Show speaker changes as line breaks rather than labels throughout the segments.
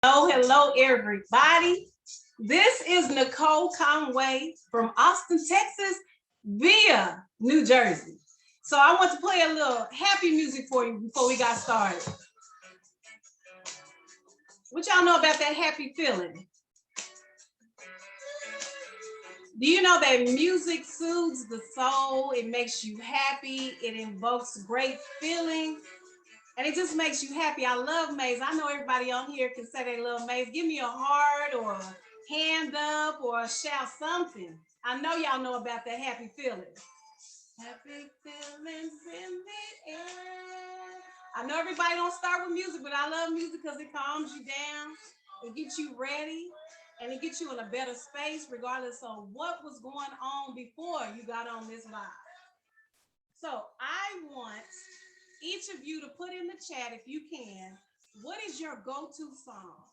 Hello, everybody. This is Nicole Conway from Austin, Texas, via New Jersey. So I want to play a little happy music for you before we got started. What y'all know about that happy feeling? Do you know that music soothes the soul? It makes you happy. It invokes great feeling. And it just makes you happy. I love Maze. I know everybody on here can say they love Maze. Give me a heart or a hand up or shout something. I know y'all know about that happy feeling. Happy feelings in the air. I know everybody don't start with music, but I love music because it calms you down. It gets you ready and it gets you in a better space regardless of what was going on before you got on this vibe. So I want each of you to put in the chat, if you can, what is your go-to song?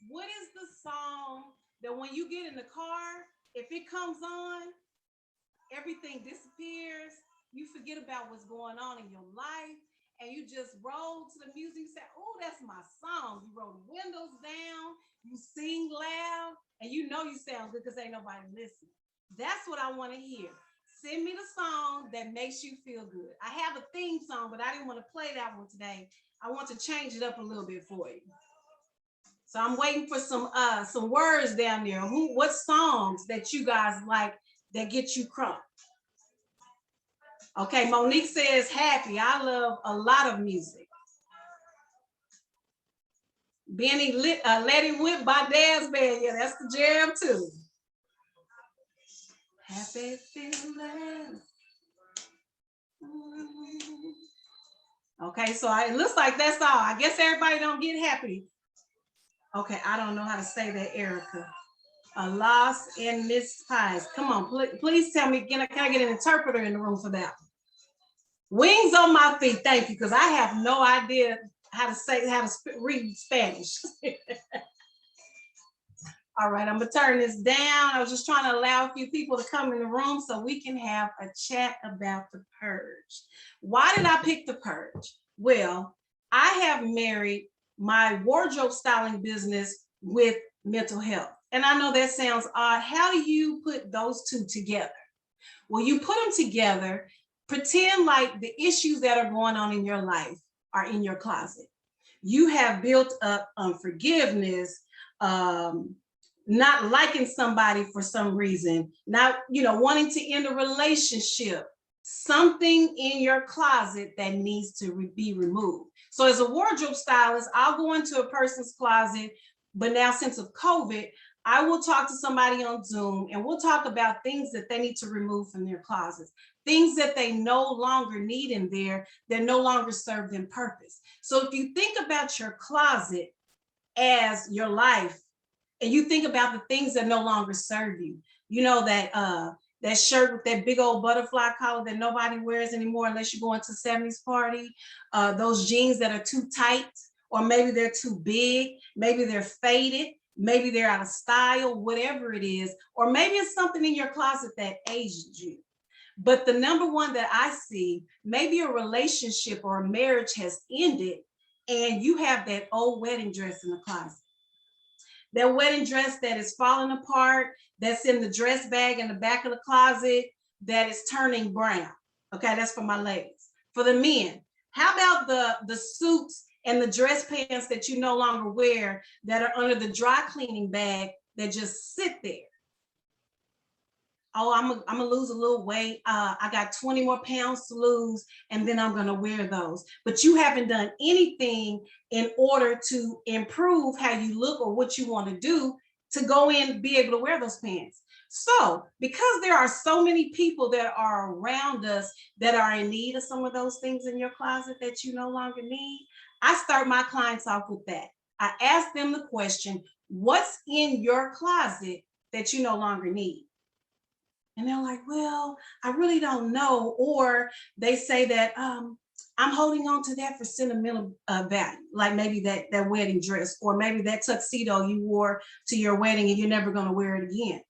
What is the song that when you get in the car, if it comes on, everything disappears, you forget about what's going on in your life, and you just roll to the music, you say, oh, that's my song. You roll the windows down, you sing loud, and you know you sound good because ain't nobody listening. That's what I want to hear. Send me the song that makes you feel good. I have a theme song, but I didn't want to play that one today. I want to change it up a little bit for you. So I'm waiting for some words down there. What songs that you guys like that get you crunk? Okay, Monique says happy. I love a lot of music. Benny Let It Whip by Dad's Band. Yeah, that's the jam too. Happy feelings. Okay, so it looks like that's all. I guess everybody don't get happy. Okay, I don't know how to say that, Erica. A loss in Miss Pies. Come on, please tell me, can I get an interpreter in the room for that? Wings on my feet, thank you, because I have no idea how to read Spanish. All right, I'm gonna turn this down. I was just trying to allow a few people to come in the room so we can have a chat about the purge. Why did I pick the purge? Well, I have married my wardrobe styling business with mental health. And I know that sounds odd. How do you put those two together? Well, you put them together, pretend like the issues that are going on in your life are in your closet. You have built up unforgiveness, not liking somebody for some reason, not, wanting to end a relationship, something in your closet that needs to be removed. So as a wardrobe stylist, I'll go into a person's closet, but now since of COVID, I will talk to somebody on Zoom and we'll talk about things that they need to remove from their closets, things that they no longer need in there, that no longer serve them purpose. So if you think about your closet as your life, and you think about the things that no longer serve you, that shirt with that big old butterfly collar that nobody wears anymore unless you go into a 70s party, those jeans that are too tight, or maybe they're too big, maybe they're faded, maybe they're out of style, whatever it is, or maybe it's something in your closet that aged you. But the number one that I see, maybe a relationship or a marriage has ended and you have that old wedding dress in the closet. That wedding dress that is falling apart, that's in the dress bag in the back of the closet, that is turning brown. Okay, that's for my ladies. For the men, how about the suits and the dress pants that you no longer wear that are under the dry cleaning bag that just sit there? Oh, I'm gonna lose a little weight. I got 20 more pounds to lose, and then I'm gonna wear those. But you haven't done anything in order to improve how you look or what you want to do to go in and be able to wear those pants. So, because there are so many people that are around us that are in need of some of those things in your closet that you no longer need, I start my clients off with that. I ask them the question, what's in your closet that you no longer need? And they're like, well, I really don't know. Or they say that I'm holding on to that for sentimental value, like maybe that wedding dress, or maybe that tuxedo you wore to your wedding and you're never going to wear it again.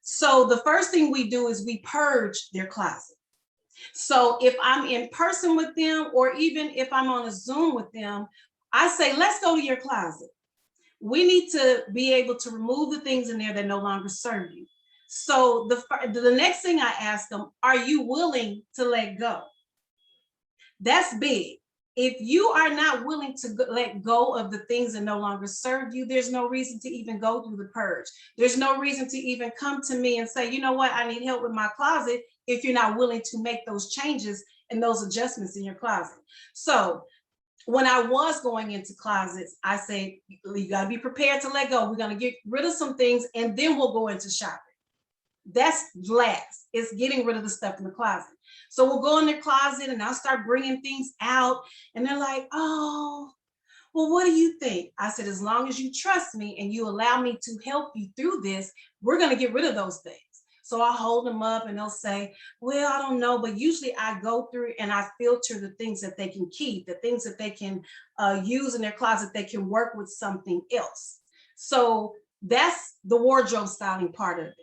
So the first thing we do is we purge their closet. So if I'm in person with them, or even if I'm on a Zoom with them, I say, let's go to your closet. We need to be able to remove the things in there that no longer serve you. So the next thing I ask them, are you willing to let go? That's big. If you are not willing to let go of the things that no longer serve you, there's no reason to even go through the purge. There's no reason to even come to me and say, you know what, I need help with my closet, if you're not willing to make those changes and those adjustments in your closet. So when I was going into closets, I say, you got to be prepared to let go. We're going to get rid of some things and then we'll go into shopping. That's last. It's getting rid of the stuff in the closet. So we'll go in the closet and I'll start bringing things out. And they're like, oh, well, what do you think? I said, as long as you trust me and you allow me to help you through this, we're going to get rid of those things. So I'll hold them up and they'll say, well, I don't know. But usually I go through and I filter the things that they can keep, the things that they can use in their closet, they can work with something else. So that's the wardrobe styling part of it.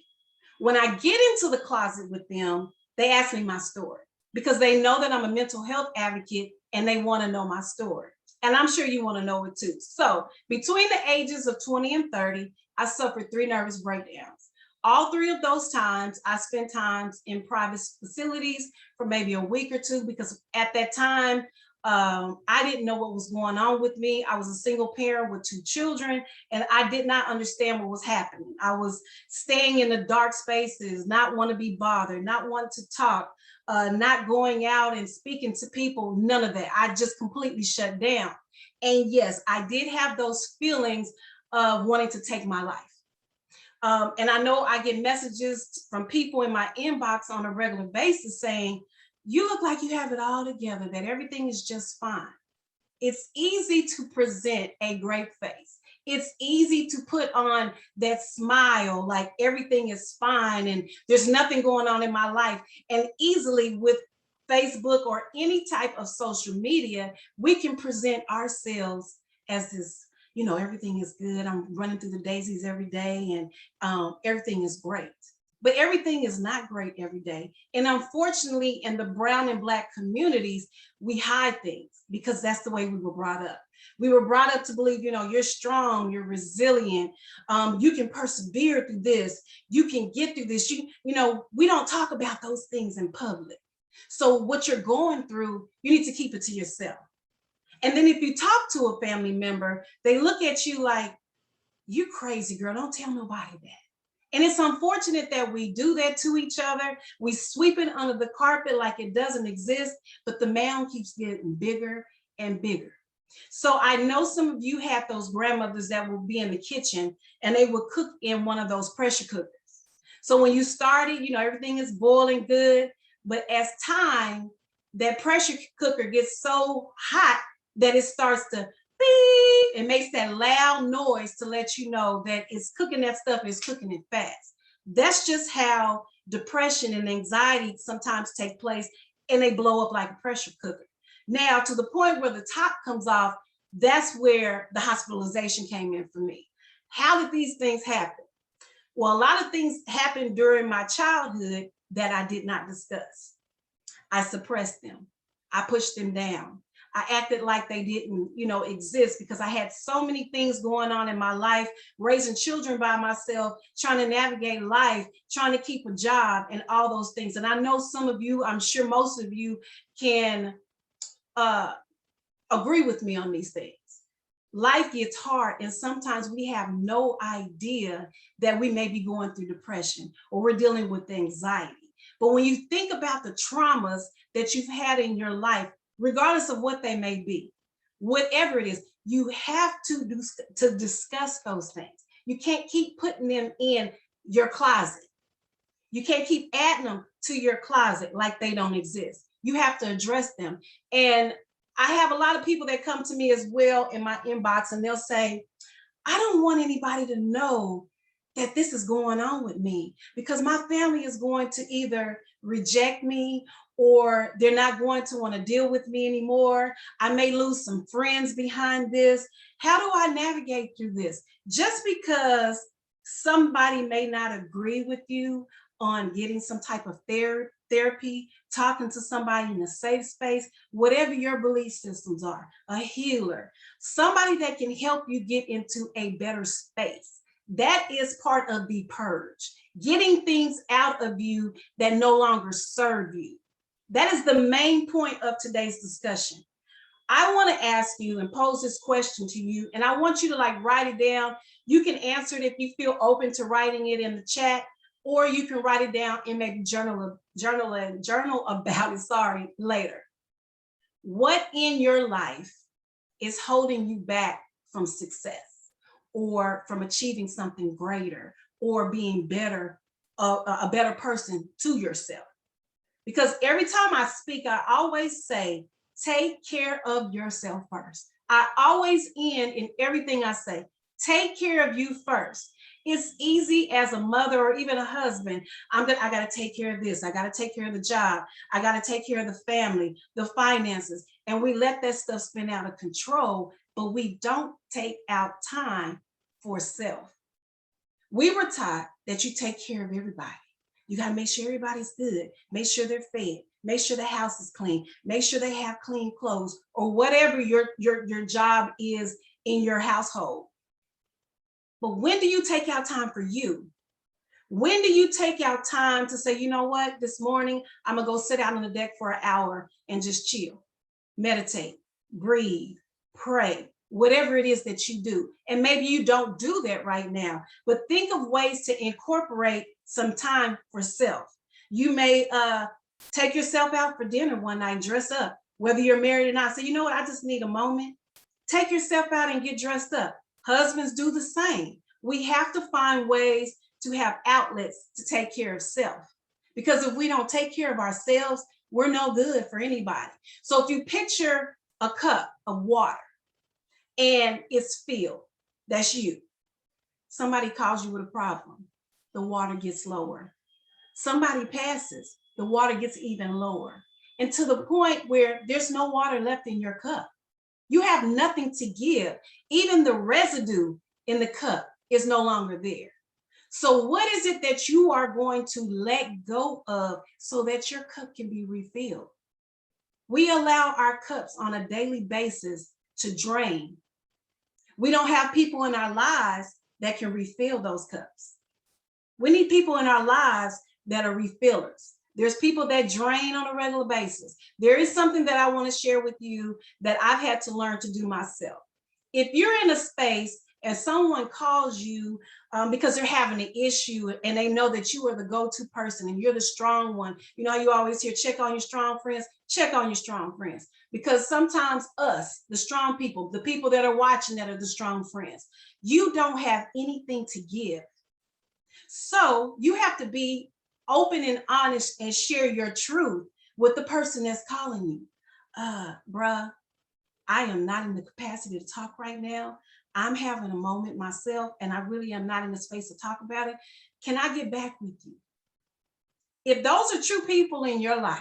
When I get into the closet with them, they ask me my story because they know that I'm a mental health advocate and they want to know my story. And I'm sure you want to know it too. So between the ages of 20 and 30, I suffered 3 nervous breakdowns. All 3 of those times, I spent times in private facilities for maybe a week or 2 because at that time, I didn't know what was going on with me. I was a single parent with 2 children, and I did not understand what was happening. I was staying in the dark spaces, not want to be bothered, not want to talk, not going out and speaking to people, none of that. I just completely shut down. And yes, I did have those feelings of wanting to take my life. And I know I get messages from people in my inbox on a regular basis saying, you look like you have it all together, that everything is just fine. It's easy to present a great face. It's easy to put on that smile, like everything is fine and there's nothing going on in my life. And easily with Facebook or any type of social media, we can present ourselves as this, you know, everything is good. I'm running through the daisies every day and everything is great. But everything is not great every day. And unfortunately, in the brown and Black communities, we hide things because that's the way we were brought up. We were brought up to believe, you know, you're strong, you're resilient, you can persevere through this, you can get through this. You know, we don't talk about those things in public. So what you're going through, you need to keep it to yourself. And then if you talk to a family member, they look at you like, you crazy girl, don't tell nobody that. And it's unfortunate that we do that to each other. We sweep it under the carpet like it doesn't exist, but the mound keeps getting bigger and bigger. So I know some of you have those grandmothers that will be in the kitchen and they will cook in one of those pressure cookers. So when you started, you know, everything is boiling good, but as time, that pressure cooker gets so hot that it starts to beep, it makes that loud noise to let you know that it's cooking that stuff, it's cooking it fast. That's just how depression and anxiety sometimes take place, and they blow up like a pressure cooker. Now, to the point where the top comes off, that's where the hospitalization came in for me. How did these things happen? Well, a lot of things happened during my childhood that I did not discuss. I suppressed them. I pushed them down. I acted like they didn't, you know, exist because I had so many things going on in my life, raising children by myself, trying to navigate life, trying to keep a job and all those things. And I know some of you, I'm sure most of you can agree with me on these things. Life gets hard and sometimes we have no idea that we may be going through depression or we're dealing with anxiety. But when you think about the traumas that you've had in your life, regardless of what they may be, whatever it is, you have to discuss those things. You can't keep putting them in your closet. You can't keep adding them to your closet like they don't exist. You have to address them. And I have a lot of people that come to me as well in my inbox and they'll say, I don't want anybody to know that this is going on with me because my family is going to either reject me or they're not going to want to deal with me anymore. I may lose some friends behind this. How do I navigate through this? Just because somebody may not agree with you on getting some type of therapy, talking to somebody in a safe space, whatever your belief systems are, a healer, somebody that can help you get into a better space. That is part of the purge, getting things out of you that no longer serve you. That is the main point of today's discussion. I want to ask you and pose this question to you, and I want you to like write it down. You can answer it if you feel open to writing it in the chat, or you can write it down and maybe journal about it, later. What in your life is holding you back from success or from achieving something greater or being better, a better person to yourself? Because every time I speak, I always say, take care of yourself first. I always end in everything I say, take care of you first. It's easy as a mother or even a husband. I got to take care of this. I got to take care of the job. I got to take care of the family, the finances. And we let that stuff spin out of control, but we don't take out time for self. We were taught that you take care of everybody. You got to make sure everybody's good. Make sure they're fed. Make sure the house is clean. Make sure they have clean clothes, or whatever your job is in your household. But when do you take out time for you? When do you take out time to say, you know what, this morning, I'm going to go sit out on the deck for an hour and just chill, meditate, breathe, pray, whatever it is that you do. And maybe you don't do that right now, but think of ways to incorporate some time for self. You may take yourself out for dinner one night, dress up, whether you're married or not. Say, you know what, I just need a moment. Take yourself out and get dressed up. Husbands do the same. We have to find ways to have outlets to take care of self. Because if we don't take care of ourselves, we're no good for anybody. So if you picture a cup of water and it's filled, that's you. Somebody calls you with a problem, the water gets lower. Somebody passes, the water gets even lower. And to the point where there's no water left in your cup. You have nothing to give. Even the residue in the cup is no longer there. So what is it that you are going to let go of so that your cup can be refilled? We allow our cups on a daily basis to drain. We don't have people in our lives that can refill those cups. We need people in our lives that are refillers. There's people that drain on a regular basis. There is something that I want to share with you that I've had to learn to do myself. If you're in a space and someone calls you because they're having an issue and they know that you are the go-to person and you're the strong one, you know, you always hear, check on your strong friends, check on your strong friends. Because sometimes us, the strong people, the people that are watching that are the strong friends, you don't have anything to give. So you have to be open and honest and share your truth with the person that's calling you. Bruh, I am not in the capacity to talk right now. I'm having a moment myself and I really am not in the space to talk about it. Can I get back with you? If those are true people in your life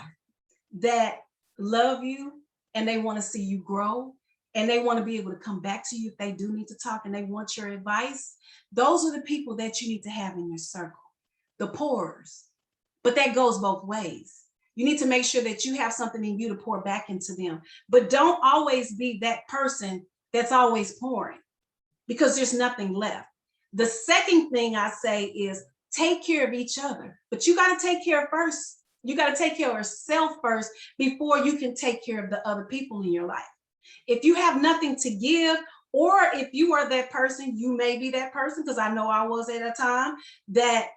that love you and they want to see you grow and they want to be able to come back to you if they do need to talk and they want your advice, those are the people that you need to have in your circle, the pourers. But that goes both ways. You need to make sure that you have something in you to pour back into them. But don't always be that person that's always pouring because there's nothing left. The second thing I say is take care of each other. But you got to take care of first. You got to take care of yourself first before you can take care of the other people in your life. If you have nothing to give, or if you are that person, you may be that person, because I know I was at a time that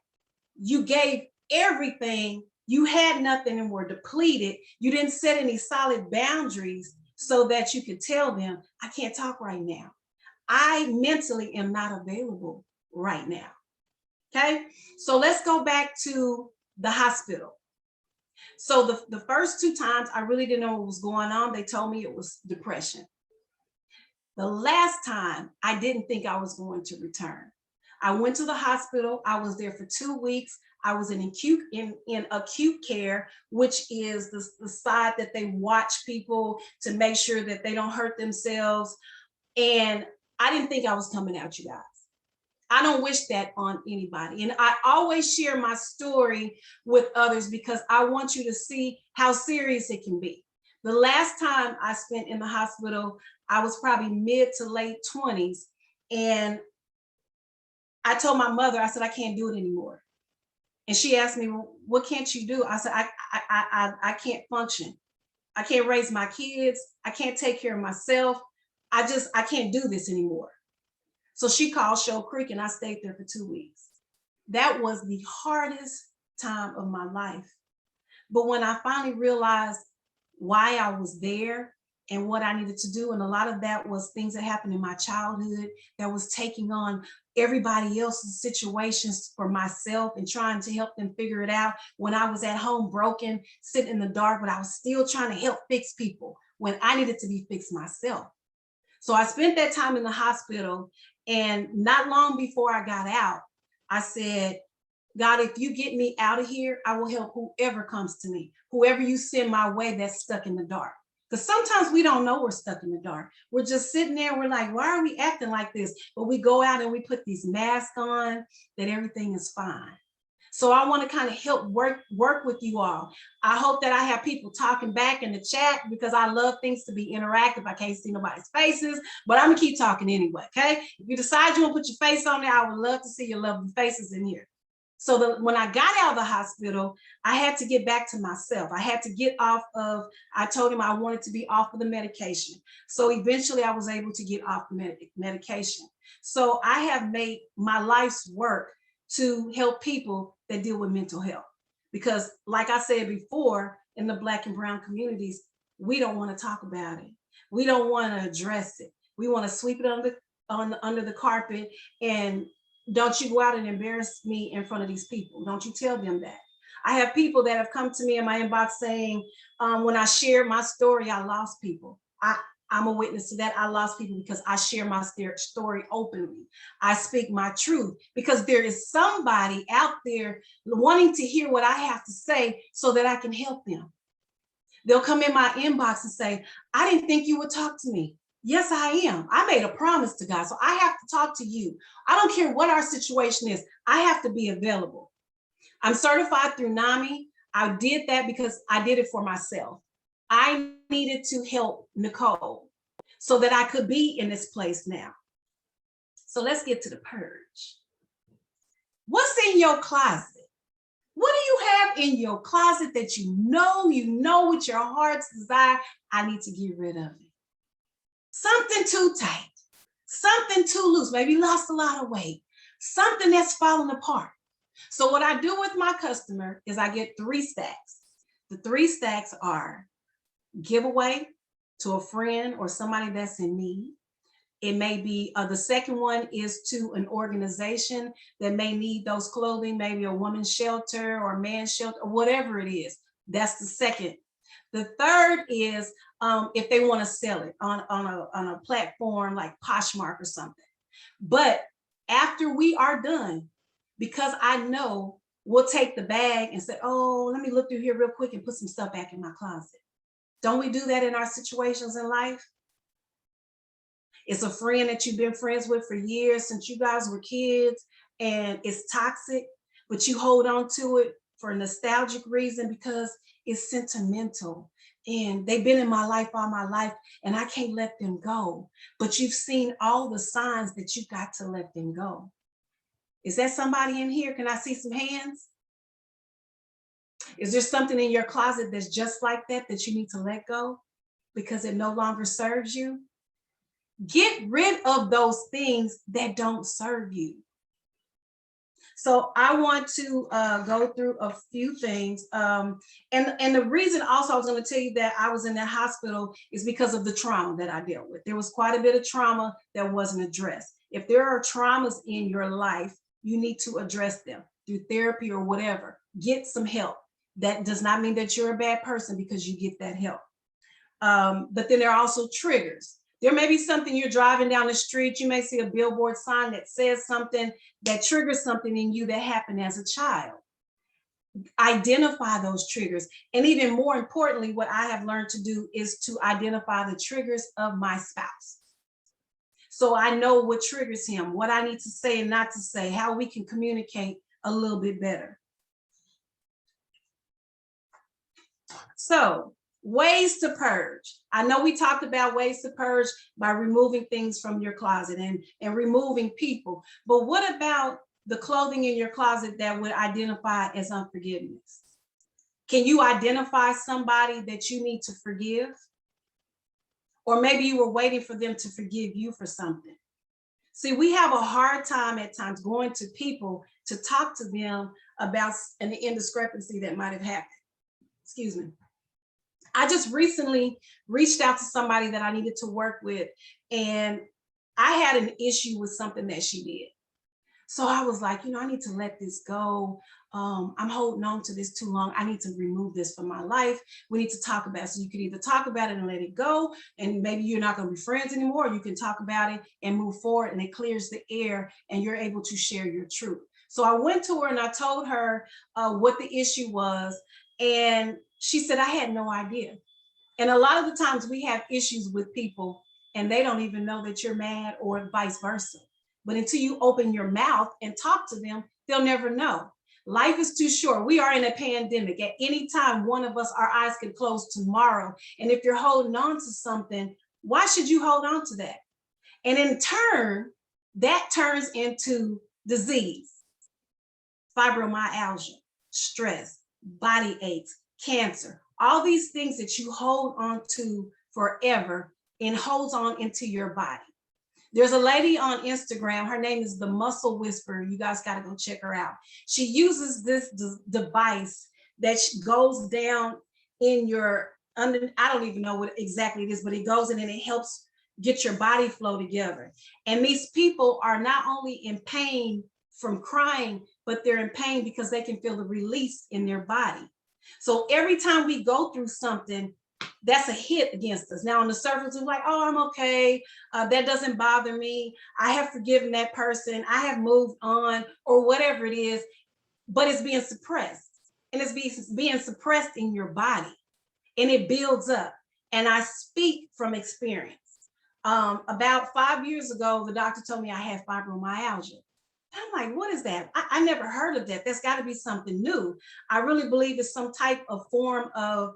you gave everything, you had nothing and were depleted. You didn't set any solid boundaries so that you could tell them, I can't talk right now. I mentally am not available right now. Okay, so let's go back to the hospital. So the first 2 times I really didn't know what was going on. They told me it was depression. The last time I didn't think I was going to return. I went to the hospital. I was there for 2 weeks. I was in acute care, which is the side that they watch people to make sure that they don't hurt themselves. And I didn't think I was coming out, you guys. I don't wish that on anybody. And I always share my story with others because I want you to see how serious it can be. The last time I spent in the hospital, I was probably mid to late 20s. And I told my mother, I said, I can't do it anymore. And she asked me, well, what can't you do? I said, I can't function. I can't raise my kids. I can't take care of myself. I can't do this anymore. So she called Shoal Creek and I stayed there for 2 weeks. That was the hardest time of my life. But when I finally realized why I was there and what I needed to do, and a lot of that was things that happened in my childhood that was taking on everybody else's situations for myself and trying to help them figure it out. When I was at home broken, sitting in the dark, but I was still trying to help fix people when I needed to be fixed myself. So I spent that time in the hospital, and not long before I got out, I said, God, if you get me out of here, I will help whoever comes to me, whoever you send my way that's stuck in the dark. Because sometimes we don't know we're stuck in the dark. We're just sitting there, we're like, why are we acting like this? But we go out and we put these masks on that everything is fine. So I want to kind of help work with you all. I hope that I have people talking back in the chat because I love things to be interactive. I can't see nobody's faces, but I'm gonna keep talking anyway, okay? If you decide you want to put your face on there, I would love to see your lovely faces in here. So when I got out of the hospital, I had to get back to myself. I had to get off of, I told him I wanted to be off of the medication. So eventually I was able to get off the medication. So I have made my life's work to help people that deal with mental health. Because like I said before, in the Black and brown communities, we don't want to talk about it. We don't want to address it. We want to sweep it under the carpet, and don't you go out and embarrass me in front of these people. Don't you tell them that. I have people that have come to me in my inbox saying, when I shared my story, I lost people. I'm a witness to that. I lost people because I share my story openly. I speak my truth because there is somebody out there wanting to hear what I have to say so that I can help them. They'll come in my inbox and say, I didn't think you would talk to me. Yes, I am. I made a promise to God, so I have to talk to you. I don't care what our situation is. I have to be available. I'm certified through NAMI. I did that because I did it for myself. I needed to help Nicole so that I could be in this place now. So let's get to the purge. What's in your closet? What do you have in your closet that you know with your heart's desire, I need to get rid of it? Something too tight, something too loose, maybe lost a lot of weight, something that's falling apart. So what I do with my customer is I get 3 stacks. The 3 stacks are giveaway to a friend or somebody that's in need. It may be, the second one is to an organization that may need those clothing, maybe a woman's shelter or a man's shelter, or whatever it is. That's the second. The third is if they want to sell it on a platform like Poshmark or something. But after we are done, because I know we'll take the bag and say, oh, let me look through here real quick and put some stuff back in my closet. Don't we do that in our situations in life? It's a friend that you've been friends with for years since you guys were kids, and it's toxic, but you hold on to it for a nostalgic reason because it's sentimental. And they've been in my life all my life, and I can't let them go. But you've seen all the signs that you've got to let them go. Is that somebody in here? Can I see some hands? Is there something in your closet that's just like that you need to let go because it no longer serves you? Get rid of those things that don't serve you. So I want to go through a few things. And the reason also I was going to tell you that I was in that hospital is because of the trauma that I dealt with. There was quite a bit of trauma that wasn't addressed. If there are traumas in your life, you need to address them through therapy or whatever. Get some help. That does not mean that you're a bad person because you get that help. But then there are also triggers. There may be something you're driving down the street. You may see a billboard sign that says something that triggers something in you that happened as a child. Identify those triggers. And even more importantly, what I have learned to do is to identify the triggers of my spouse. So I know what triggers him, what I need to say and not to say, how we can communicate a little bit better. So ways to purge. I know we talked about ways to purge by removing things from your closet and removing people, but what about the clothing in your closet that would identify as unforgiveness? Can you identify somebody that you need to forgive? Or maybe you were waiting for them to forgive you for something. See, we have a hard time at times going to people to talk to them about an indiscrepancy that might have happened. Excuse me. I just recently reached out to somebody that I needed to work with, and I had an issue with something that she did. So I was like, I need to let this go. I'm holding on to this too long. I need to remove this from my life. We need to talk about it. So you can either talk about it and let it go, and maybe you're not going to be friends anymore. Or you can talk about it and move forward, and it clears the air, and you're able to share your truth. So I went to her and I told her what the issue was, and she said, I had no idea. And a lot of the times we have issues with people, and they don't even know that you're mad, or vice versa. But until you open your mouth and talk to them, they'll never know. Life is too short. We are in a pandemic. At any time, one of us, our eyes can close tomorrow. And if you're holding on to something, why should you hold on to that? And in turn, that turns into disease, fibromyalgia, stress, body aches, cancer, all these things that you hold on to forever and holds on into your body. There's a lady on Instagram. Her name is the Muscle Whisperer. You guys got to go check her out. She uses this device that goes down in your under. I don't even know what exactly it is, but it goes in and it helps get your body flow together. And these people are not only in pain from crying, but they're in pain because they can feel the release in their body. So every time we go through something, that's a hit against us. Now on the surface, we're like, oh, I'm okay. That doesn't bother me. I have forgiven that person. I have moved on, or whatever it is, but it's being suppressed. And it's being suppressed in your body, and it builds up. And I speak from experience. About 5 years ago, the doctor told me I had fibromyalgia. I'm like, what is that? I never heard of that. That's got to be something new. I really believe it's some type of form of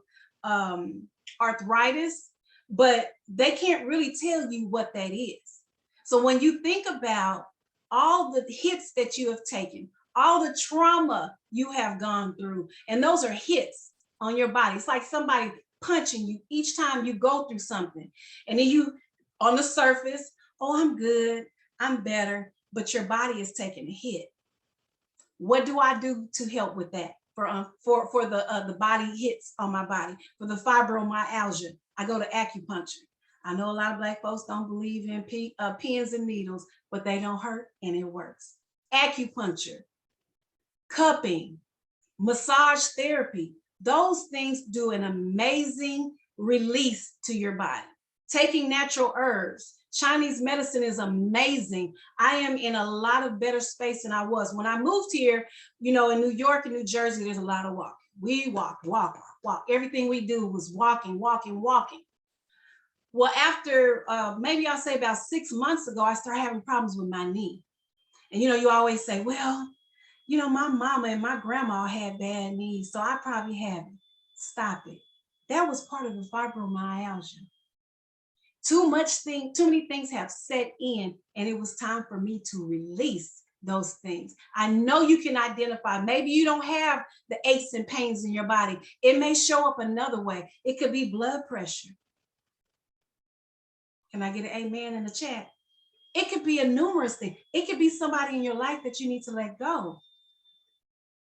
arthritis, but they can't really tell you what that is. So when you think about all the hits that you have taken, all the trauma you have gone through, and those are hits on your body. It's like somebody punching you each time you go through something. And then you, on the surface, oh, I'm good, I'm better, but your body is taking a hit. What do I do to help with that? For the body hits on my body, for the fibromyalgia, I go to acupuncture. I know a lot of Black folks don't believe in pins and needles, but they don't hurt and it works. Acupuncture, cupping, massage therapy, those things do an amazing release to your body. Taking natural herbs, Chinese medicine is amazing. I am in a lot of better space than I was. When I moved here, in New York and New Jersey, there's a lot of walking. We walk. Everything we do was walking. Well, after maybe I'll say about 6 months ago, I started having problems with my knee. And you always say, well, my mama and my grandma had bad knees, so I probably have it. Stop it. That was part of the fibromyalgia. Too many things have set in, and it was time for me to release those things. I know you can identify. Maybe you don't have the aches and pains in your body. It may show up another way. It could be blood pressure. Can I get an amen in the chat? It could be a numerous thing. It could be somebody in your life that you need to let go.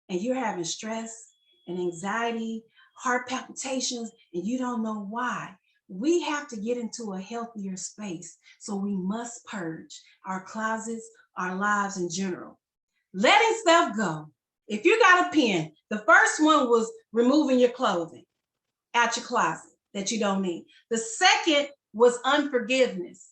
And you're having stress and anxiety, heart palpitations, and you don't know why. We have to get into a healthier space. So we must purge our closets, our lives in general. Letting stuff go. If you got a pen, the first one was removing your clothing out your closet that you don't need. The second was unforgiveness.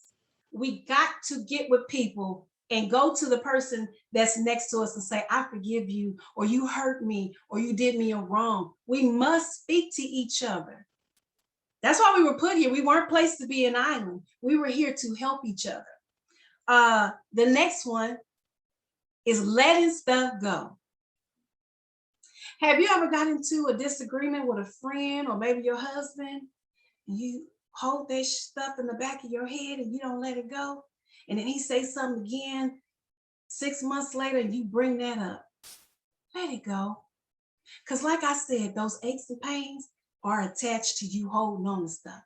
We got to get with people and go to the person that's next to us and say, I forgive you, or you hurt me, or you did me a wrong. We must speak to each other. That's why we were put here. We weren't placed to be an island. We were here to help each other. The next one is letting stuff go. Have you ever got into a disagreement with a friend or maybe your husband? You hold that stuff in the back of your head and you don't let it go. And then he says something again 6 months later and you bring that up. Let it go. Because like I said, those aches and pains are attached to you holding on to stuff.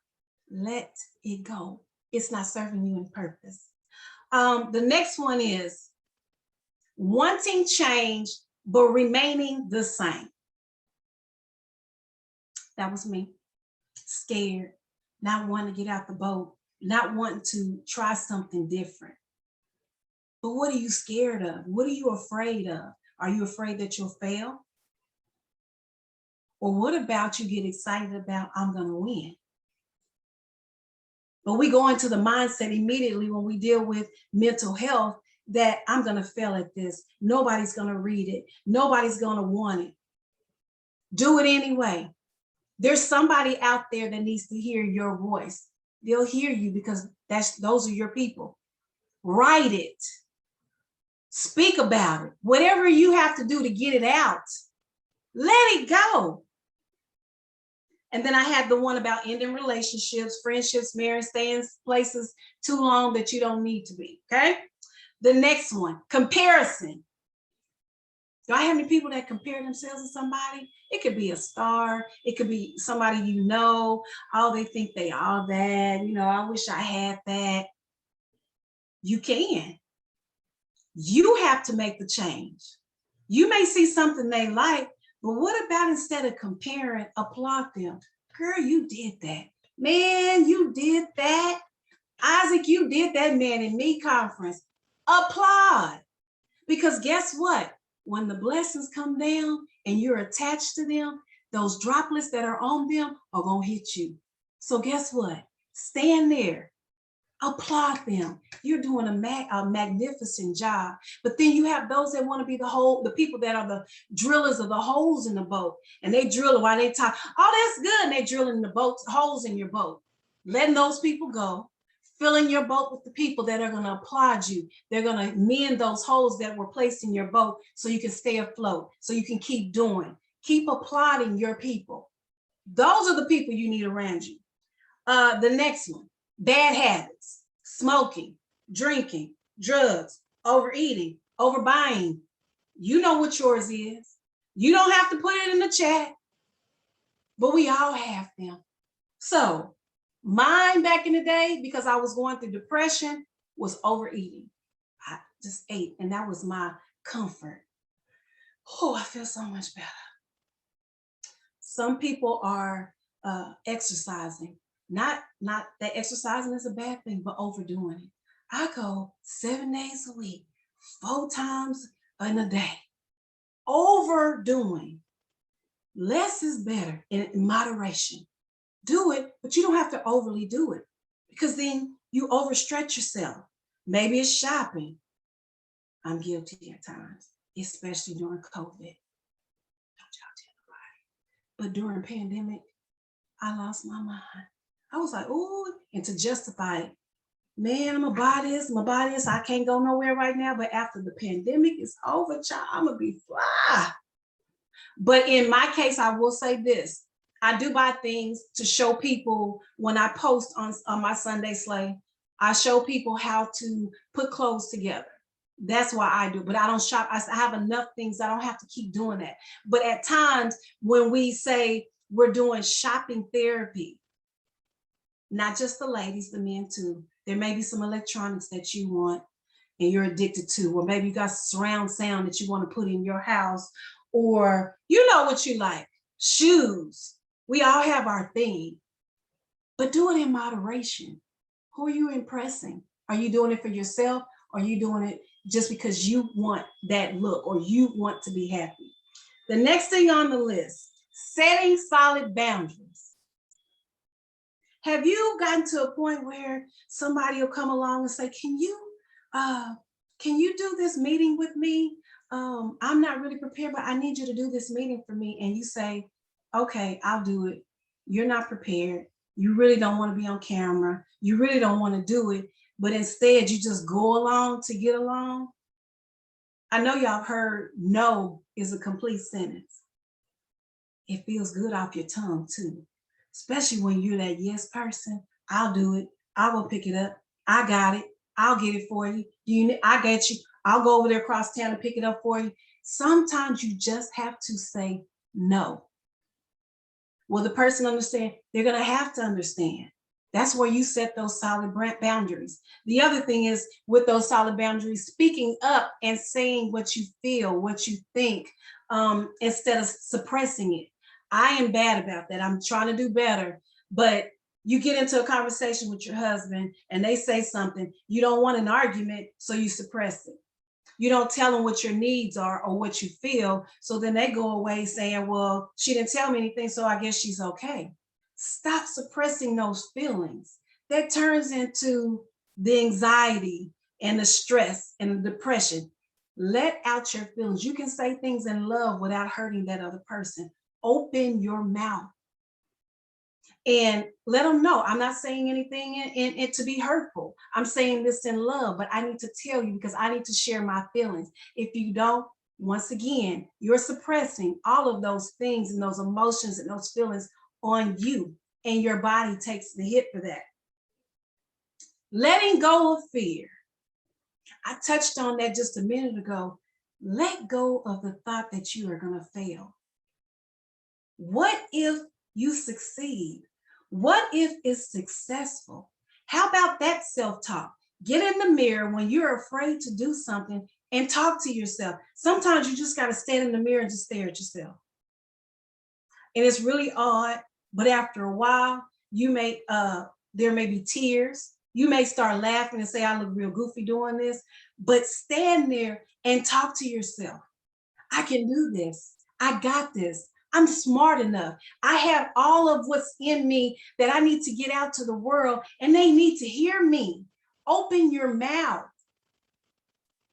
Let it go. It's not serving you in purpose. The next one is wanting change, but remaining the same. That was me. Scared, not wanting to get out the boat, not wanting to try something different. But what are you scared of? What are you afraid of? Are you afraid that you'll fail? Or what about you get excited about, I'm going to win? But we go into the mindset immediately when we deal with mental health that I'm going to fail at this. Nobody's going to read it. Nobody's going to want it. Do it anyway. There's somebody out there that needs to hear your voice. They'll hear you because those are your people. Write it. Speak about it. Whatever you have to do to get it out, let it go. And then I had the one about ending relationships, friendships, marriage, staying places too long that you don't need to be, okay? The next one, comparison. Do I have any people that compare themselves to somebody? It could be a star. It could be somebody you know. Oh, they think they are that. You know, I wish I had that. You can. You have to make the change. You may see something they like, but what about instead of comparing, applaud them? Girl, you did that. Man, you did that. Isaac, you did that Man and Me conference. Applaud. Because guess what? When the blessings come down and you're attached to them, those droplets that are on them are going to hit you. So guess what? Stand there. Applaud them. You're doing a magnificent job. But then you have those that want to be the people that are the drillers of the holes in the boat. And they drill it while they talk. Oh, that's good. And they drilling the holes in your boat. Letting those people go. Filling your boat with the people that are going to applaud you. They're going to mend those holes that were placed in your boat so you can stay afloat, so you can keep doing. Keep applauding your people. Those are the people you need around you. The next one, bad habits, smoking, drinking, drugs, overeating, overbuying. You know what yours is. You don't have to put it in the chat, but we all have them. So mine back in the day, because I was going through depression, was overeating. I just ate, and that was my comfort. Oh, I feel so much better. Some people are exercising. Not that exercising is a bad thing, but overdoing it. I go 7 days a week, 4 times in a day. Overdoing. Less is better in moderation. Do it, but you don't have to overly do it because then you overstretch yourself. Maybe it's shopping. I'm guilty at times, especially during COVID. Don't y'all tell nobody. But during pandemic, I lost my mind. I was like, oh, and to justify it, man, I'm gonna buy this. I can't go nowhere right now. But after the pandemic is over, child, I'm gonna be fly. But in my case, I will say this. I do buy things to show people when I post on my Sunday Slay. I show people how to put clothes together. That's why I do, but I don't shop. I have enough things. I don't have to keep doing that. But at times when we say we're doing shopping therapy, not just the ladies, the men too. There may be some electronics that you want and you're addicted to, or maybe you got surround sound that you want to put in your house, or you know what you like, shoes. We all have our thing, but do it in moderation. Who are you impressing? Are you doing it for yourself? Or are you doing it just because you want that look or you want to be happy? The next thing on the list, setting solid boundaries. Have you gotten to a point where somebody will come along and say, can you do this meeting with me? I'm not really prepared, but I need you to do this meeting for me. And you say, okay, I'll do it. You're not prepared. You really don't want to be on camera. You really don't want to do it. but instead you just go along to get along. I know y'all heard no is a complete sentence. It feels good off your tongue too, especially when you're that yes person. I'll do it. I will pick it up. I got it. I'll get it for you. I got you. I'll go over there across town and pick it up for you. Sometimes you just have to say no. Will the person understand? They're going to have to understand. That's where you set those solid boundaries. The other thing is with those solid boundaries, speaking up and saying what you feel, what you think, instead of suppressing it. I am bad about that. I'm trying to do better, but you get into a conversation with your husband and they say something, you don't want an argument, so you suppress it. You don't tell them what your needs are or what you feel. So then they go away saying, well, she didn't tell me anything, so I guess she's okay. Stop suppressing those feelings. That turns into the anxiety and the stress and the depression. Let out your feelings. You can say things in love without hurting that other person. Open your mouth and let them know. I'm not saying anything in it to be hurtful. I'm saying this in love, but I need to tell you because I need to share my feelings. If you don't, once again, you're suppressing all of those things and those emotions and those feelings on you, and your body takes the hit for that. Letting go of fear. I touched on that just a minute ago. Let go of the thought that you are going to fail. What if you succeed? What if it's successful? How about that self-talk? Get in the mirror when you're afraid to do something and talk to yourself. Sometimes you just got to stand in the mirror and just stare at yourself. And it's really odd, but after a while, there may be tears. You may start laughing and say, I look real goofy doing this, but stand there and talk to yourself. I can do this. I got this. I'm smart enough. I have all of what's in me that I need to get out to the world, and they need to hear me. Open your mouth.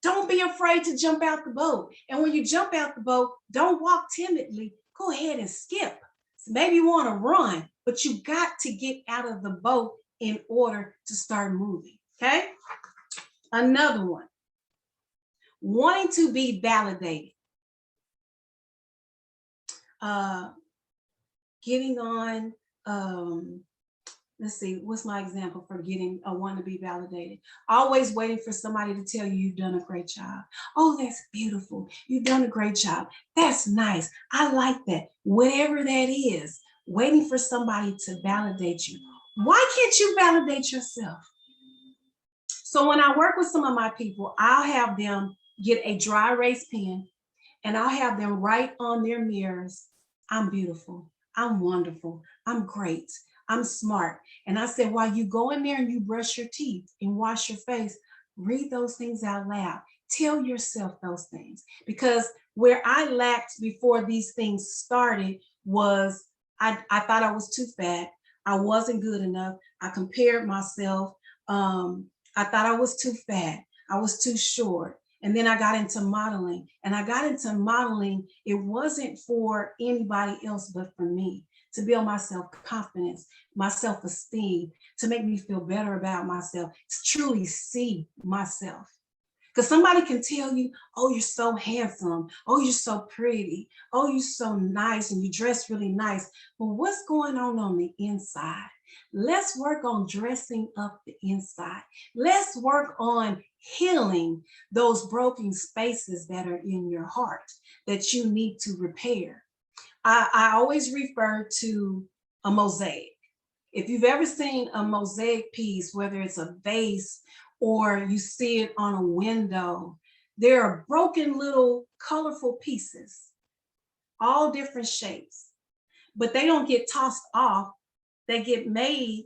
Don't be afraid to jump out the boat. And when you jump out the boat, don't walk timidly. Go ahead and skip. So maybe you want to run, but you got to get out of the boat in order to start moving. Okay? Another one. Wanting to be validated. Getting on, let's see, what's my example for wanting to be validated? Always waiting for somebody to tell you you've done a great job. Oh, that's beautiful. You've done a great job. That's nice. I like that. Whatever that is, waiting for somebody to validate you. Why can't you validate yourself? So when I work with some of my people, I'll have them get a dry erase pen and I'll have them write on their mirrors, I'm beautiful, I'm wonderful, I'm great, I'm smart. And I said, while you go in there and you brush your teeth and wash your face, read those things out loud. Tell yourself those things. Because where I lacked before these things started was I thought I was too fat. I wasn't good enough. I compared myself. I thought I was too fat. I was too short. And then I got into modeling. And I got into modeling, it wasn't for anybody else but for me, to build my self-confidence, my self-esteem, to make me feel better about myself, to truly see myself. Because somebody can tell you, oh, you're so handsome. Oh, you're so pretty. Oh, you're so nice and you dress really nice. But what's going on the inside? Let's work on dressing up the inside. Let's work on healing those broken spaces that are in your heart that you need to repair. I always refer to a mosaic. If you've ever seen a mosaic piece, whether it's a vase or you see it on a window, there are broken little colorful pieces, all different shapes, but they don't get tossed off. They get made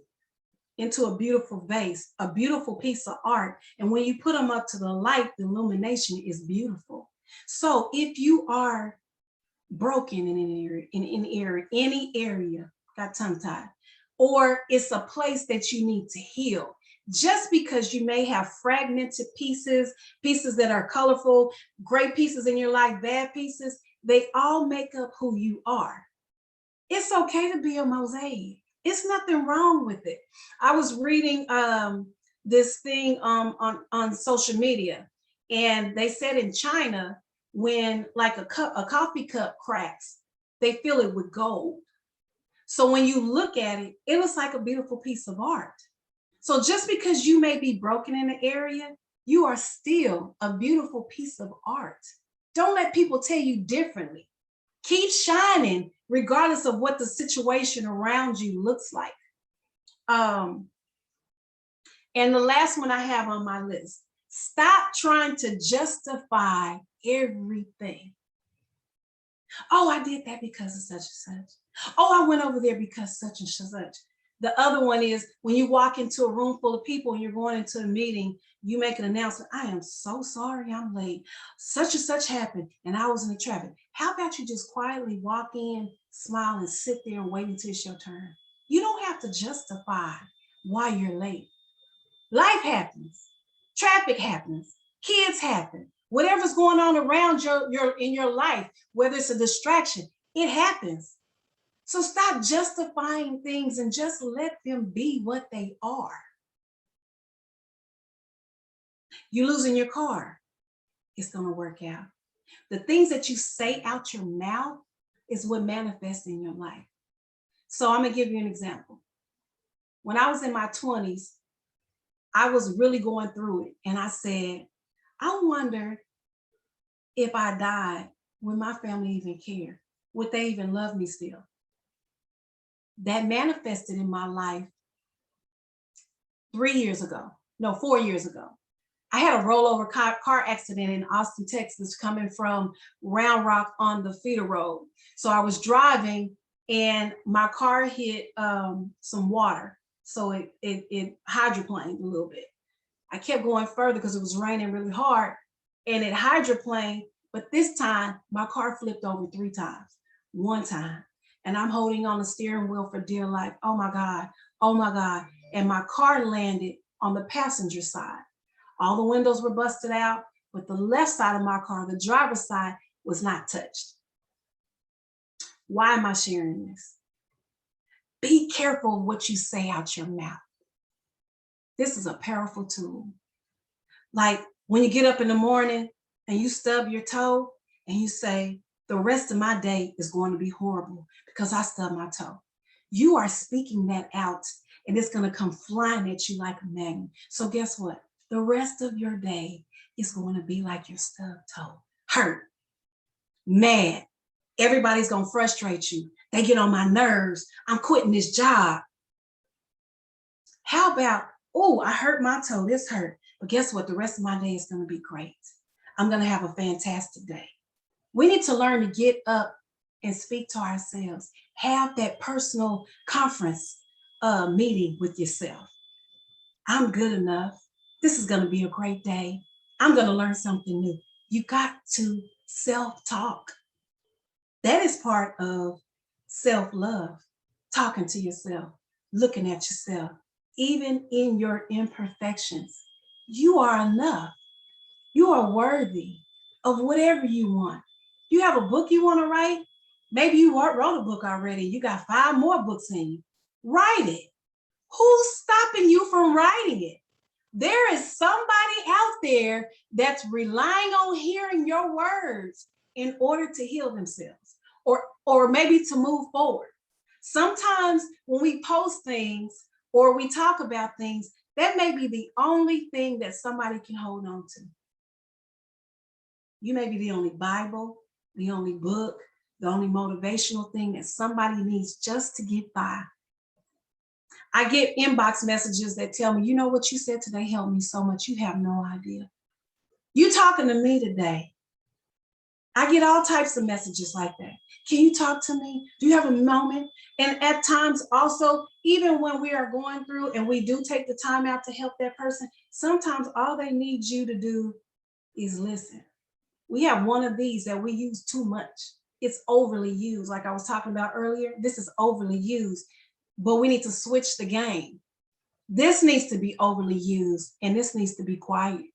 into a beautiful vase, a beautiful piece of art. And when you put them up to the light, the illumination is beautiful. So if you are broken in any area, got tongue tied, or it's a place that you need to heal, just because you may have fragmented pieces that are colorful, great pieces in your life, bad pieces, they all make up who you are. It's okay to be a mosaic. It's nothing wrong with it. I was reading this thing on social media, and they said in China, when like a coffee cup cracks, they fill it with gold. So when you look at it, it looks like a beautiful piece of art. So just because you may be broken in an area, you are still a beautiful piece of art. Don't let people tell you differently. Keep shining regardless of what the situation around you looks like. And the last one I have on my list, stop trying to justify everything. Oh, I did that because of such and such. Oh, I went over there because such and such. The other one is when you walk into a room full of people and you're going into a meeting, you make an announcement. I am so sorry I'm late. Such and such happened and I was in the traffic. How about you just quietly walk in, smile, and sit there and wait until it's your turn? You don't have to justify why you're late. Life happens. Traffic happens. Kids happen. Whatever's going on around in your life, whether it's a distraction, it happens. So stop justifying things and just let them be what they are. You losing your car, it's going to work out. The things that you say out your mouth is what manifests in your life. So I'm going to give you an example. When I was in my 20s, I was really going through it. And I said, I wonder if I died, would my family even care? Would they even love me still? That manifested in my life 4 years ago. I had a rollover car accident in Austin, Texas, coming from Round Rock on the feeder road. So I was driving and my car hit some water. So it hydroplaned a little bit. I kept going further because it was raining really hard and it hydroplaned, but this time my car flipped over 3 times. One time, and I'm holding on the steering wheel for dear life. Oh my God, oh my God. And my car landed on the passenger side. All the windows were busted out, but the left side of my car, the driver's side, was not touched. Why am I sharing this? Be careful of what you say out your mouth. This is a powerful tool. Like when you get up in the morning and you stub your toe and you say, the rest of my day is going to be horrible because I stubbed my toe. You are speaking that out and it's going to come flying at you like a magnet. So guess what? The rest of your day is going to be like your stubbed toe. Hurt, mad. Everybody's going to frustrate you. They get on my nerves. I'm quitting this job. How about, oh, I hurt my toe. This hurt. But guess what? The rest of my day is going to be great. I'm going to have a fantastic day. We need to learn to get up and speak to ourselves. Have that personal conference meeting with yourself. I'm good enough. This is going to be a great day. I'm going to learn something new. You got to self-talk. That is part of self-love, talking to yourself, looking at yourself, even in your imperfections. You are enough. You are worthy of whatever you want. You have a book you want to write? Maybe you wrote a book already. You got 5 more books in you. Write it. Who's stopping you from writing it? There is somebody out there that's relying on hearing your words in order to heal themselves or maybe to move forward. Sometimes when we post things or we talk about things, that may be the only thing that somebody can hold on to. You may be the only Bible, the only book, the only motivational thing that somebody needs just to get by. I get inbox messages that tell me, you know what you said today helped me so much. You have no idea. You talking to me today. I get all types of messages like that. Can you talk to me? Do you have a moment? And at times also, even when we are going through and we do take the time out to help that person, sometimes all they need you to do is listen. We have one of these that we use too much. It's overly used. Like I was talking about earlier, this is overly used, but we need to switch the game. This needs to be overly used and this needs to be quiet.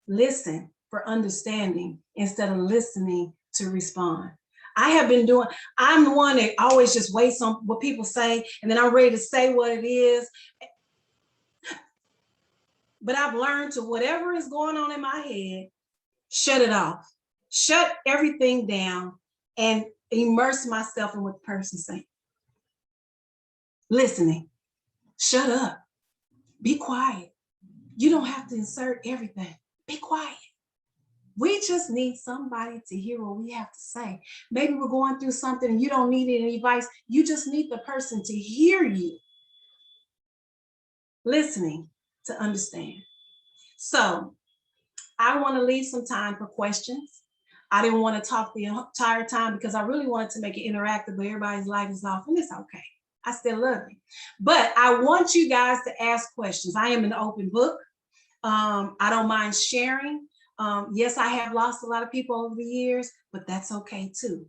Listen for understanding instead of listening to respond. I'm the one that always just waits on what people say and then I'm ready to say what it is. But I've learned to, whatever is going on in my head, shut it off, shut everything down, and immerse myself in what the person's saying. Listening, shut up, be quiet. You don't have to insert everything. Be quiet. We just need somebody to hear what we have to say. Maybe we're going through something and you don't need any advice. You just need the person to hear you. Listening to understand. So I want to leave some time for questions. I didn't want to talk the entire time because I really wanted to make it interactive, but everybody's light is off, and it's okay. I still love you. But I want you guys to ask questions. I am an open book. I don't mind sharing. Yes, I have lost a lot of people over the years, but that's okay too.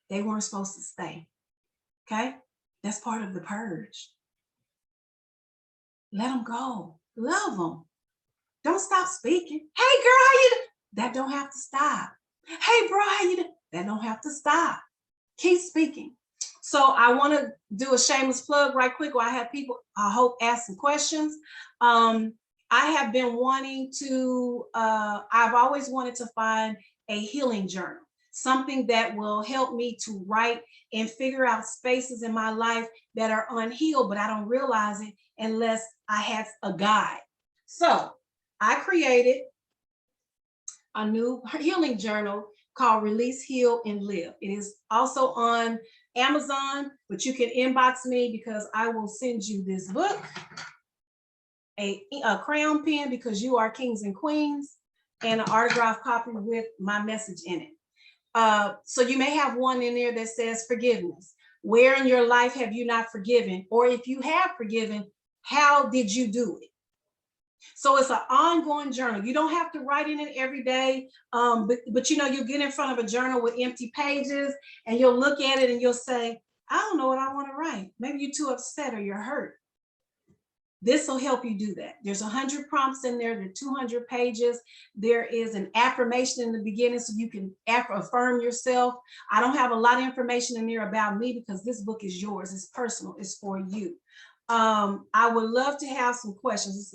They weren't supposed to stay. Okay? That's part of the purge. Let them go. Love them. Don't stop speaking. Hey, girl, how you doing? That don't have to stop. Hey, bro, how you doing? That don't have to stop. Keep speaking. So I want to do a shameless plug right quick while I have people, I hope, ask some questions. I have been wanting to, I've always wanted to find a healing journal, something that will help me to write and figure out spaces in my life that are unhealed, but I don't realize it unless I have a guide. So I created a new healing journal called Release, Heal, and Live. It is also on Amazon, but you can inbox me because I will send you this book, a crayon pen because you are kings and queens, and an autographed copy with my message in it. So you may have one in there that says forgiveness. Where in your life have you not forgiven? Or if you have forgiven, how did you do it? So it's an ongoing journal. You don't have to write in it every day, but you know, you'll get in front of a journal with empty pages and you'll look at it and you'll say, I don't know what I want to write. Maybe you're too upset or you're hurt. This will help you do that. There's 100 prompts in there. There are 200 pages. There is an affirmation in the beginning so you can affirm yourself. I don't have a lot of information in there about me because this book is yours. It's personal. It's for you. I would love to have some questions.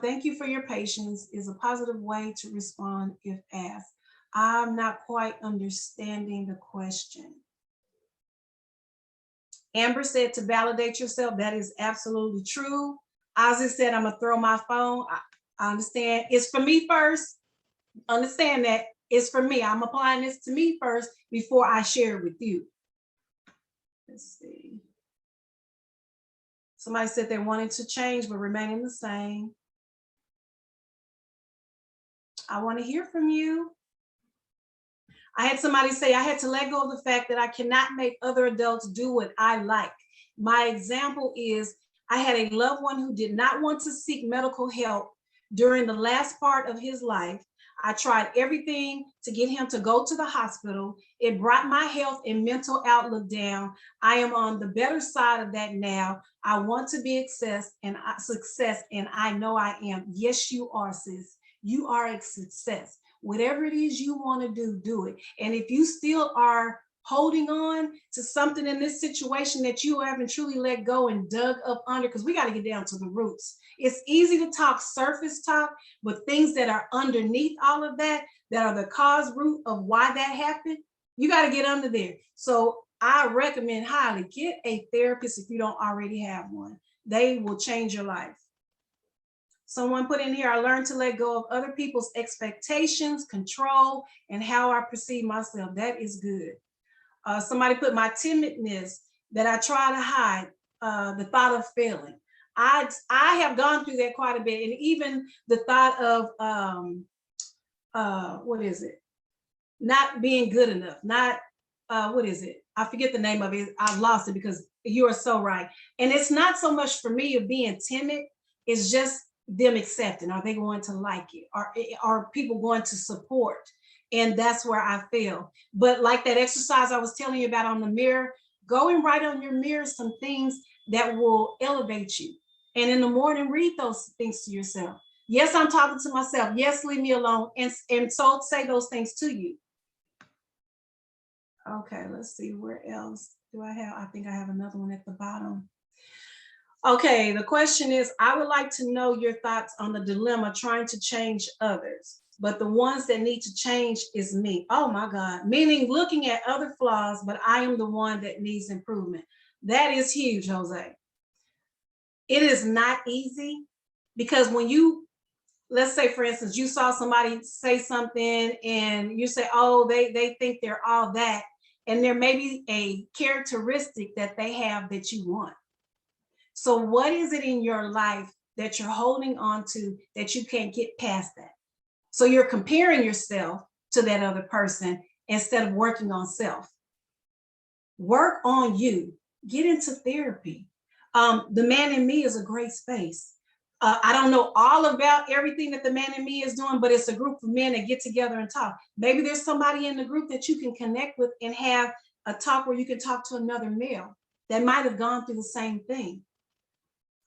Thank you for your patience. Is a positive way to respond if asked. I'm not quite understanding the question. Amber said to validate yourself. That is absolutely true. Ozzy said, I'm gonna throw my phone. I understand. It's for me first. Understand that it's for me. I'm applying this to me first before I share it with you. Let's see. Somebody said they wanted to change but remaining the same. I want to hear from you. I had somebody say I had to let go of the fact that I cannot make other adults do what I like. My example is I had a loved one who did not want to seek medical help during the last part of his life. I tried everything to get him to go to the hospital. It brought my health and mental outlook down. I am on the better side of that now. I want to be success, and I know I am. Yes, you are, sis. You are a success. Whatever it is you want to do it. And if you still are holding on to something in this situation that you haven't truly let go and dug up under, because we got to get down to the roots. It's easy to talk surface talk, but things that are underneath all of that, that are the cause root of why that happened, you got to get under there. So I recommend highly get a therapist if you don't already have one. They will change your life. Someone put in here, I learned to let go of other people's expectations, control, and how I perceive myself. That is good. Somebody put my timidness that I try to hide, the thought of failing. I have gone through that quite a bit. And even the thought of, what is it? Not being good enough, not, what is it? I forget the name of it. I've lost it because you are so right. And it's not so much for me of being timid. It's just them accepting. Are they going to like it? Are people going to support? And that's where I fail. But like that exercise I was telling you about on the mirror, go and write on your mirror some things that will elevate you. And in the morning, read those things to yourself. Yes, I'm talking to myself. Yes, leave me alone. And so say those things to you. Okay, let's see, where else do I have? I think I have another one at the bottom. Okay, the question is, I would like to know your thoughts on the dilemma trying to change others, but the ones that need to change is me. Oh my God, meaning looking at other flaws, but I am the one that needs improvement. That is huge, Jose. It is not easy because when you, let's say for instance, you saw somebody say something and you say, oh, they think they're all that. And there may be a characteristic that they have that you want. So what is it in your life that you're holding on to that you can't get past that? So you're comparing yourself to that other person instead of working on self. Work on you. Get into therapy. The Man in Me is a great space. I don't know all about everything that the Man in Me is doing, but it's a group of men that get together and talk. Maybe there's somebody in the group that you can connect with and have a talk where you can talk to another male that might have gone through the same thing.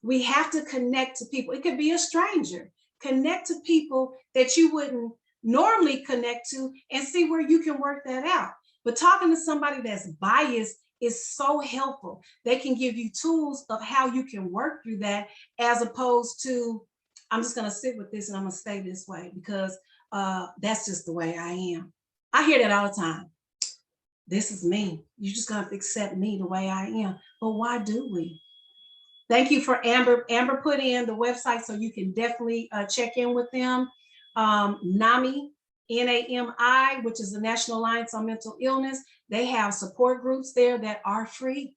We have to connect to people. It could be a stranger. Connect to people that you wouldn't normally connect to and see where you can work that out. But talking to somebody that's biased is so helpful. They can give you tools of how you can work through that, as opposed to, I'm just going to sit with this and I'm going to stay this way because that's just the way I am. I hear that all the time. This is me. You just got to accept me the way I am. But why do we? Thank you for Amber. Amber put in the website, so you can definitely check in with them. NAMI, NAMI, which is the National Alliance on Mental Illness. They have support groups there that are free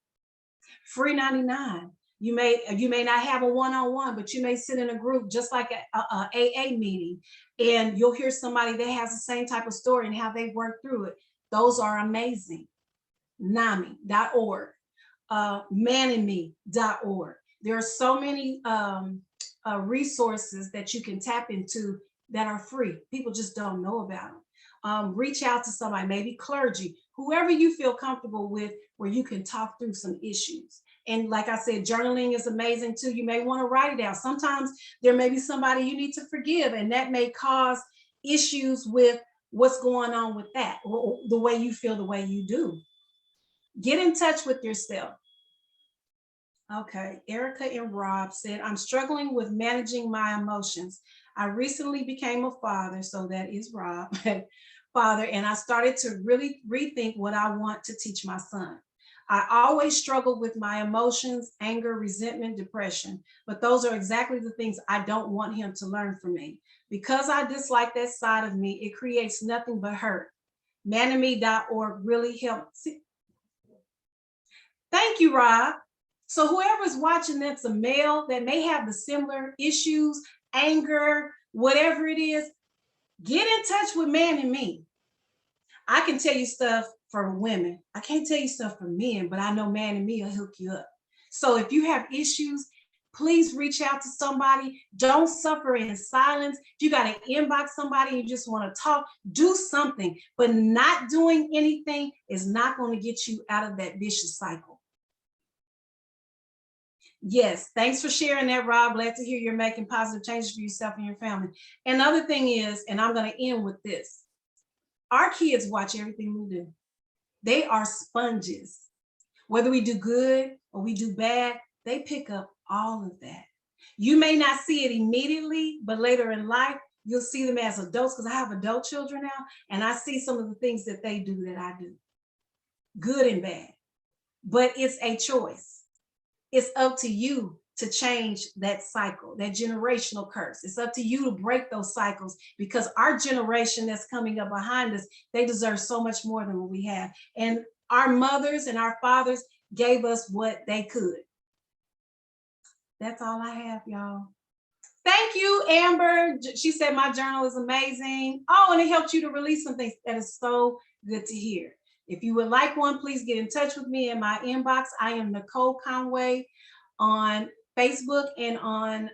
99. You may not have a one-on-one, but you may sit in a group just like a AA meeting, and you'll hear somebody that has the same type of story and how they work through it. Those are amazing. NAMI.org. maninme.org. There are so many resources that you can tap into that are free. People just don't know about them. Reach out to somebody, maybe clergy, whoever you feel comfortable with, where you can talk through some issues. And like I said, journaling is amazing too. You may want to write it out. Sometimes there may be somebody you need to forgive, and that may cause issues with what's going on with that, the way you feel, the way you do. Get in touch with yourself. Okay, Erica and Rob said, I'm struggling with managing my emotions. I recently became a father, so that is Rob, father, and I started to really rethink what I want to teach my son. I always struggled with my emotions, anger, resentment, depression, but those are exactly the things I don't want him to learn from me. Because I dislike that side of me, it creates nothing but hurt. Maname.org really helps. Thank you, Rob. So whoever's watching that's a male that may have the similar issues, anger, whatever it is, get in touch with Man in Me. I can tell you stuff for women. I can't tell you stuff for men, but I know Man in Me will hook you up. So if you have issues, please reach out to somebody. Don't suffer in silence. If you got to inbox somebody, you just want to talk, do something. But not doing anything is not going to get you out of that vicious cycle. Yes, thanks for sharing that, Rob. Glad to hear you're making positive changes for yourself and your family. And the other thing is, and I'm going to end with this, our kids watch everything we do. They are sponges. Whether we do good or we do bad, they pick up all of that. You may not see it immediately, but later in life, you'll see them as adults, because I have adult children now, and I see some of the things that they do that I do, good and bad. But it's a choice. It's up to you to change that cycle, that generational curse. It's up to you to break those cycles, because our generation that's coming up behind us, they deserve so much more than what we have. And our mothers and our fathers gave us what they could. That's all I have, y'all. Thank you, Amber. She said my journal is amazing. Oh, and it helped you to release some things. That is so good to hear. If you would like one, please get in touch with me in my inbox. I am Nicole Conway on Facebook, and on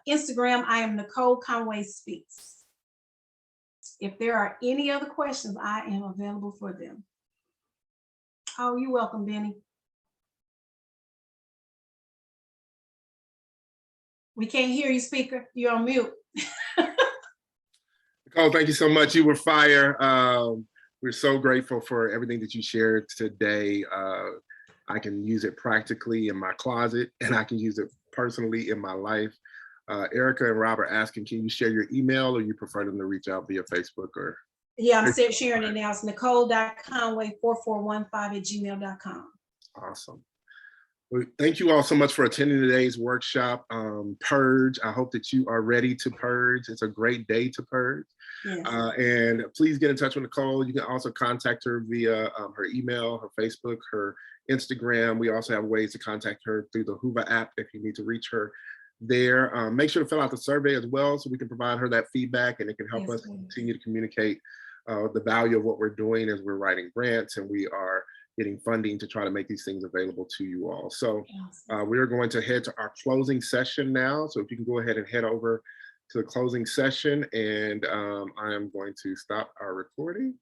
Instagram, I am Nicole Conway Speaks. If there are any other questions, I am available for them. Oh, you're welcome, Benny. We can't hear you, speaker. You're on mute.
Nicole, thank you so much. You were fire. We're so grateful for everything that you shared today. I can use it practically in my closet, and I can use it personally in my life. Erica and Rob are asking, can you share your email, or you prefer them to reach out via Facebook or?
Yeah, I'm sharing it now. It's nicole.conway4415@gmail.com.
Awesome. Well, thank you all so much for attending today's workshop, Purge. I hope that you are ready to purge. It's a great day to purge.
Yes.
And please get in touch with Nicole. You can also contact her via her email, her Facebook, her Instagram. We also have ways to contact her through the Hoover app if you need to reach her there. Make sure to fill out the survey as well so we can provide her that feedback, and it can help us continue to communicate the value of what we're doing as we're writing grants and we are getting funding to try to make these things available to you all. So we're going to head to our closing session now. So if you can go ahead and head over to the closing session, and I am going to stop our recording.